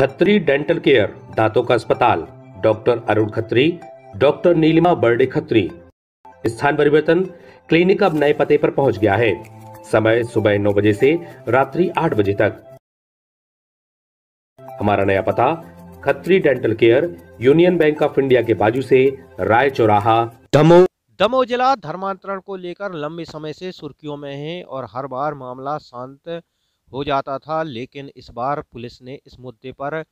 Khatri dental care, दांतों का अस्पताल, डॉक्टर अरुण खत्री, डॉक्टर नीलिमा बर्डे खत्री। स्थान परिवर्तन, क्लिनिक अब नए पते पर पहुंच गया है। समय सुबह 9 बजे से रात्रि 8 बजे तक। हमारा नया पता, Khatri dental care, union bank of India के बाजू से, राय चौराहा, दमोह। दमोह जिला धर्मांतरण को लेकर लंबे समय से सुर्खियों में है और हर बार मामला शांत हो जाता था, लेकिन इस बार पुलिस ने इस मुद्दे पर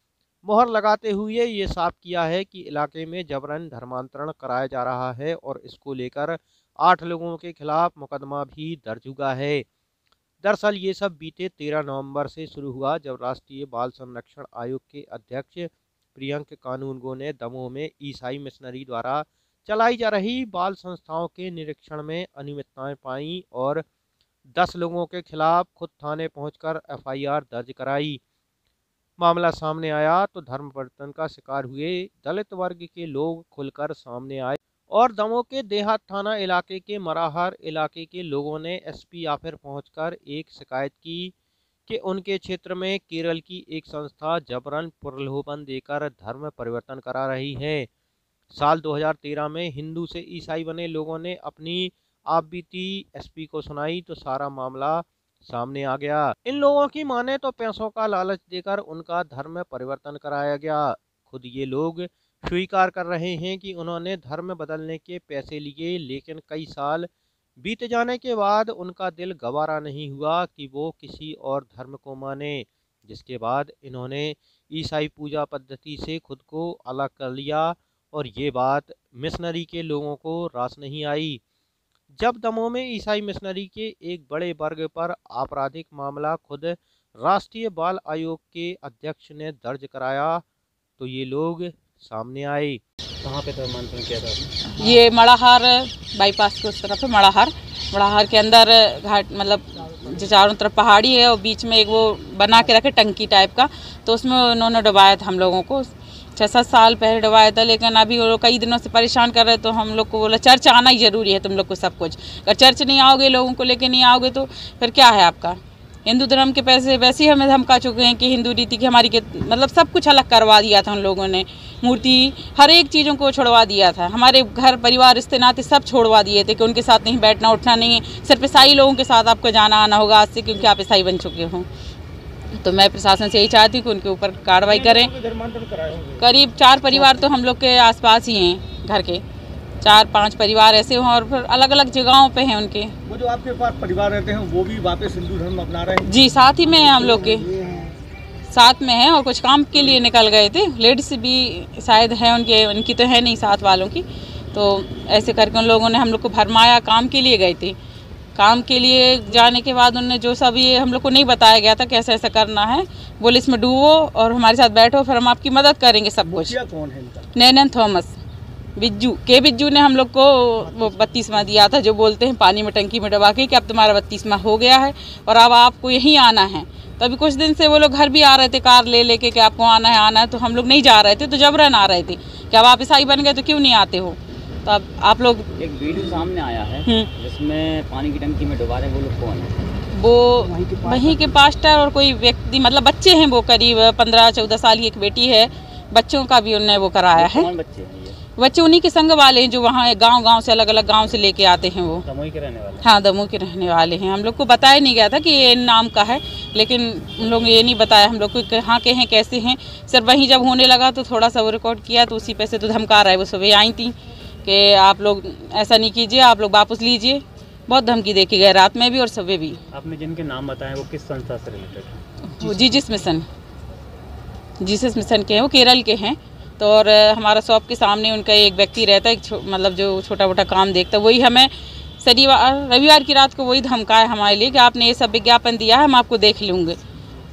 मोहर लगाते हुए ये साफ किया है कि इलाके में जबरन धर्मांतरण कराया जा रहा है और इसको लेकर 8 लोगों के खिलाफ मुकदमा भी दर्ज हुआ है। दरअसल ये सब बीते 13 नवंबर से शुरू हुआ, जब राष्ट्रीय बाल संरक्षण आयोग के अध्यक्ष प्रियंक कानूनगो ने दमोह में ईसाई मिशनरी द्वारा चलाई जा रही बाल संस्थाओं के निरीक्षण में अनियमितताएं पाई और 10 लोगों के खिलाफ खुद थाने पहुंचकर एफआईआर दर्ज कराई। मामला सामने आया तो धर्म परिवर्तन का शिकार हुए दलित वर्ग के लोग खुलकर सामने आए और दमोह के देहात थाना इलाके के मराहर इलाके के लोगों ने एसपी ऑफिस पहुंचकर एक शिकायत की कि उनके क्षेत्र में केरल की एक संस्था जबरन प्रलोभन देकर धर्म परिवर्तन करा रही है। साल 2013 में हिंदू से ईसाई बने लोगों ने अपनी आपबीती एसपी को सुनाई तो सारा मामला सामने आ गया। इन लोगों की माने तो पैसों का लालच देकर उनका धर्म परिवर्तन कराया गया। खुद ये लोग स्वीकार कर रहे हैं कि उन्होंने धर्म बदलने के पैसे लिए, लेकिन कई साल बीत जाने के बाद उनका दिल गवारा नहीं हुआ कि वो किसी और धर्म को माने, जिसके बाद इन्होंने ईसाई पूजा पद्धति से खुद को अलग कर लिया और ये बात मिशनरी के लोगों को रास नहीं आई। जब दमोह में ईसाई मिशनरी के एक बड़े वर्ग पर आपराधिक मामला खुद राष्ट्रीय बाल आयोग के अध्यक्ष ने दर्ज कराया तो ये लोग सामने आए। कहाँ पे धर्मांतरण किया था? ये मड़ाहार बाईपास के उस तरफ है। मड़ाहार के अंदर घाट, मतलब जो चारों तरफ पहाड़ी है और बीच में एक वो बना के रखे टंकी टाइप का, तो उसमें उन्होंने डुबाया था हम लोगों को। 6-7 साल पहले डुबाया था, लेकिन अभी वो लोग कई दिनों से परेशान कर रहे, तो हम लोग को बोला चर्च आना ही ज़रूरी है तुम लोग को सब कुछ। अगर चर्च नहीं आओगे, लोगों को लेके नहीं आओगे तो फिर क्या है आपका। हिंदू धर्म के पैसे वैसे ही हमें धमका चुके हैं कि हिंदू रीति की हमारी के मतलब सब कुछ अलग करवा दिया था उन लोगों ने। मूर्ति हर एक चीज़ों को छोड़वा दिया था, हमारे घर परिवार रिश्ते नाते सब छोड़वा दिए थे कि उनके साथ नहीं बैठना उठना नहीं है, सिर्फ ईसाई लोगों के साथ आपको जाना आना होगा आज से, क्योंकि आप ईसाई बन चुके हो। तो मैं प्रशासन से यही चाहती हूँ कि उनके ऊपर कार्रवाई करें। करीब 4 परिवार तो हम लोग के आसपास ही हैं, घर के 4-5 परिवार ऐसे हों और फिर अलग अलग जगहों पे हैं उनके। वो जो आपके पास परिवार रहते हैं वो भी वापस हिंदू धर्म अपना रहे हैं? जी, साथ ही में हैं, हम लोग के साथ में हैं और कुछ काम के लिए निकल गए थे। लेडीज भी शायद हैं उनकी तो है नहीं साथ वालों की, तो ऐसे करके उन लोगों ने हम लोग को भरमाया। काम के लिए गए थे, काम के लिए जाने के बाद उन्होंने जो सब ये हम लोग को नहीं बताया गया था कैसे ऐसा करना है, बोले इसमें डूबो और हमारे साथ बैठो, फिर हम आपकी मदद करेंगे सब कुछ। कौन है इनका? नैनन थॉमस, बिज्जू ने हम लोग को वो 32वां दिया था, जो बोलते हैं पानी में टंकी में डुबा के कि अब तुम्हारा 32वां हो गया है और अब आपको यहीं आना है। तो अभी कुछ दिन से वो लोग घर भी आ रहे थे कार लेके कि आपको आना है, तो हम लोग नहीं जा रहे थे, तो जबरन आ रहे थे कि अब आप ईसाई बन गए तो क्यों नहीं आते हो। तो अब आप लोग, एक वीडियो सामने आया है जिसमें पानी की टंकी में डुबा रहे, वो लोग कौन है? वो वहीं के पास्टर और कोई व्यक्ति, मतलब बच्चे हैं वो, करीब 15-14 साल की एक बेटी है, बच्चों का भी उन्होंने वो कराया है। कौन बच्चे हैं ये? बच्चे उन्हीं के संग वाले हैं जो वहाँ गांव से अलग अलग गांव से लेके आते हैं। वो दमोह के रहने वाले? हाँ, दमोह के रहने वाले हैं। हम लोग को बताया नहीं गया था कि ये नाम का है, लेकिन उन लोगों ने ये नहीं बताया हम लोग को कहाँ के हैं कैसे हैं। सिर्फ वहीं जब होने लगा तो थोड़ा सा वो रिकॉर्ड किया, तो उसी पे से तो धमका रहा है। वो सुबह आई थी कि आप लोग ऐसा नहीं कीजिए, आप लोग वापस लीजिए। बहुत धमकी दे के गए, रात में भी और सुबह भी। आपने जिनके नाम बताए वो किस संस्था से रिलेटेड है? वो जीसस मिशन के हैं, वो केरल के हैं। तो और हमारा शॉप के सामने उनका एक व्यक्ति रहता है, मतलब जो छोटा मोटा काम देखता है, वही हमें रविवार की रात को वही धमकाया हमारे लिए कि आपने ये सब विज्ञापन दिया है, हम आपको देख लूँगे।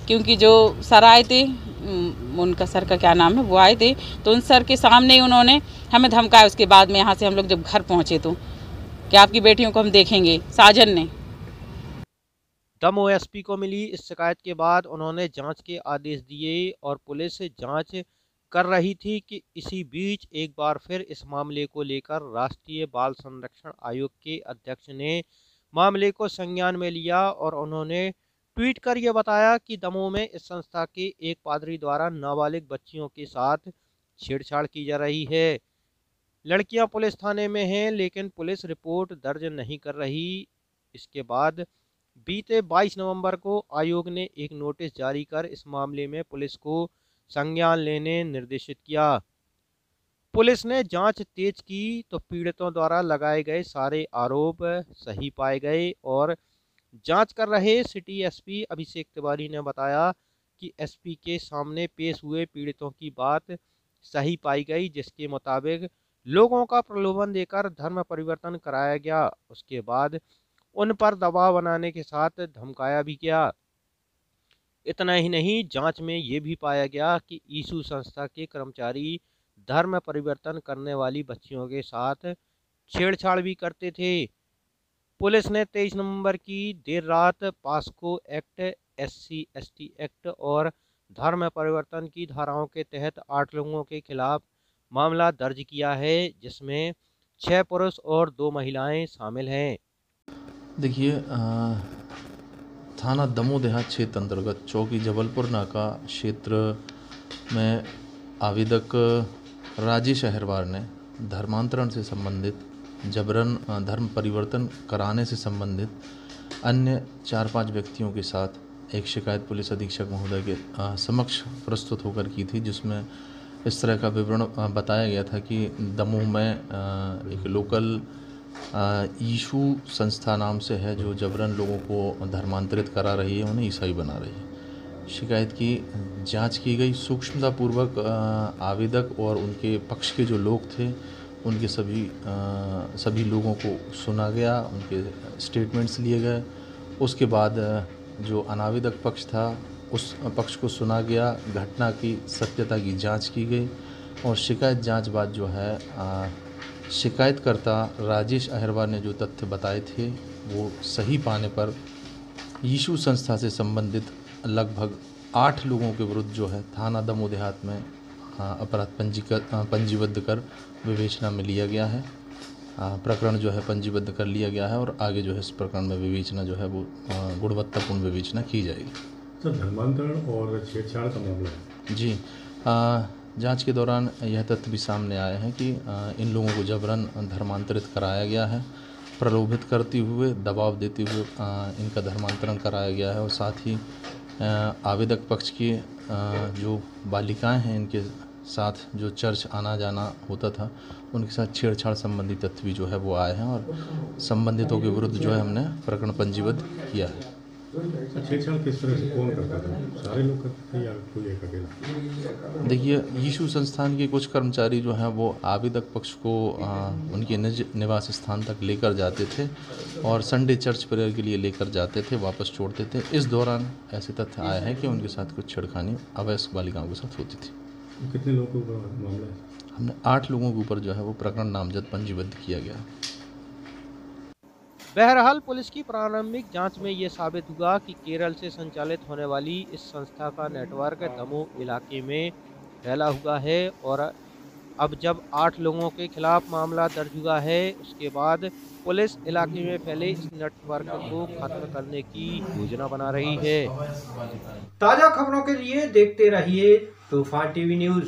क्योंकि जो सर आए थे, उनका सर का क्या नाम है, वो आए थे, तो उन सर के सामने उन्होंने हमें धमकाया। उसके बाद में यहाँ से हम लोग जब घर पहुँचे तो कि आपकी बेटियों को हम देखेंगे, साजन ने। दमोह एसपी को मिली इस शिकायत के बाद उन्होंने जांच के आदेश दिए और पुलिस जांच कर रही थी कि इसी बीच एक बार फिर इस मामले को लेकर राष्ट्रीय बाल संरक्षण आयोग के अध्यक्ष ने मामले को संज्ञान में लिया और उन्होंने ट्वीट कर यह बताया कि दमोह में इस संस्था के एक पादरी द्वारा नाबालिग बच्चियों के साथ छेड़छाड़ की जा रही है। लड़कियां पुलिस थाने में हैं, लेकिन पुलिस रिपोर्ट दर्ज नहीं कर रही। इसके बाद बीते 22 नवंबर को आयोग ने एक नोटिस जारी कर इस मामले में पुलिस को संज्ञान लेने निर्देशित किया। पुलिस ने जांच तेज की तो पीड़ितों द्वारा लगाए गए सारे आरोप सही पाए गए और जांच कर रहे सिटी एसपी अभिषेक तिवारी ने बताया कि एसपी के सामने पेश हुए पीड़ितों की बात सही पाई गई, जिसके मुताबिक लोगों का प्रलोभन देकर धर्म परिवर्तन कराया गया। उसके बाद उन पर दबाव बनाने के साथ धमकाया भी गया। इतना ही नहीं, जांच में ये भी पाया गया कि यीशु संस्था के कर्मचारी धर्म परिवर्तन करने वाली बच्चियों के साथ छेड़छाड़ भी करते थे। पुलिस ने 23 नवंबर की देर रात पास्को एक्ट, SC/ST एक्ट और धर्म परिवर्तन की धाराओं के तहत 8 लोगों के खिलाफ मामला दर्ज किया है, जिसमें 6 पुरुष और 2 महिलाएं शामिल हैं। देखिए, थाना दमोह देहात क्षेत्र अंतर्गत चौकी जबलपुर नाका क्षेत्र में आवेदक राजेश अहिरवार ने धर्मांतरण से संबंधित, जबरन धर्म परिवर्तन कराने से संबंधित अन्य 4-5 व्यक्तियों के साथ एक शिकायत पुलिस अधीक्षक महोदय के समक्ष प्रस्तुत होकर की थी, जिसमें इस तरह का विवरण बताया गया था कि दमोह में एक लोकल यीशु संस्था नाम से है जो जबरन लोगों को धर्मांतरित करा रही है, उन्हें ईसाई बना रही है। शिकायत की जांच की गई। सूक्ष्मतापूर्वक आवेदक और उनके पक्ष के जो लोग थे उनके सभी लोगों को सुना गया, उनके स्टेटमेंट्स लिए गए। उसके बाद जो अनावेदक पक्ष था उस पक्ष को सुना गया, घटना की सत्यता की जांच की गई और शिकायत जांच बाद जो है शिकायतकर्ता राजेश अहिरवार ने जो तथ्य बताए थे वो सही पाने पर यीशु संस्था से संबंधित लगभग 8 लोगों के विरुद्ध जो है थाना दमोह देहात में अपराध पंजीबद्ध कर विवेचना में लिया गया है। प्रकरण जो है पंजीबद्ध कर लिया गया है और आगे जो है इस प्रकरण में विवेचना जो है वो गुणवत्तापूर्ण विवेचना की जाएगी। सर, धर्मांतरण और छेड़छाड़ का मामला है जी। जांच के दौरान यह तथ्य भी सामने आया है कि इन लोगों को जबरन धर्मांतरित कराया गया है, प्रलोभित करते हुए, दबाव देते हुए इनका धर्मांतरण कराया गया है और साथ ही आवेदक पक्ष की जो बालिकाएं हैं इनके साथ जो चर्च आना जाना होता था उनके साथ छेड़छाड़ संबंधी तथ्य भी जो है वो आए हैं और संबंधितों के विरुद्ध जो है हमने प्रकरण पंजीबद्ध किया है। छेड़छाड़ किस तरह से कौन करता था? सारे लोग करते थे या कोई एक अकेला? देखिए, यीशु संस्थान के कुछ कर्मचारी जो हैं वो आवेदक पक्ष को उनके निज निवास स्थान तक लेकर जाते थे और संडे चर्च प्रेयर के लिए लेकर जाते थे, वापस छोड़ते थे। इस दौरान ऐसे तथ्य आए हैं कि उनके साथ कुछ छेड़खानी अवयस्क बालिकाओं के साथ होती थी। कितने लोगों का मामला है? हमने 8 लोगों के ऊपर जो है वो प्रकरण नामजद पंजीबद्ध किया गया। बहरहाल पुलिस की प्रारंभिक जांच में ये साबित हुआ कि केरल से संचालित होने वाली इस संस्था का नेटवर्क दमोह इलाके में फैला हुआ है और अब जब 8 लोगों के खिलाफ मामला दर्ज हुआ है उसके बाद पुलिस इलाके में फैले इस नेटवर्क को खत्म करने की योजना बना रही है। ताज़ा खबरों के लिए देखते रहिए तूफान टीवी न्यूज़।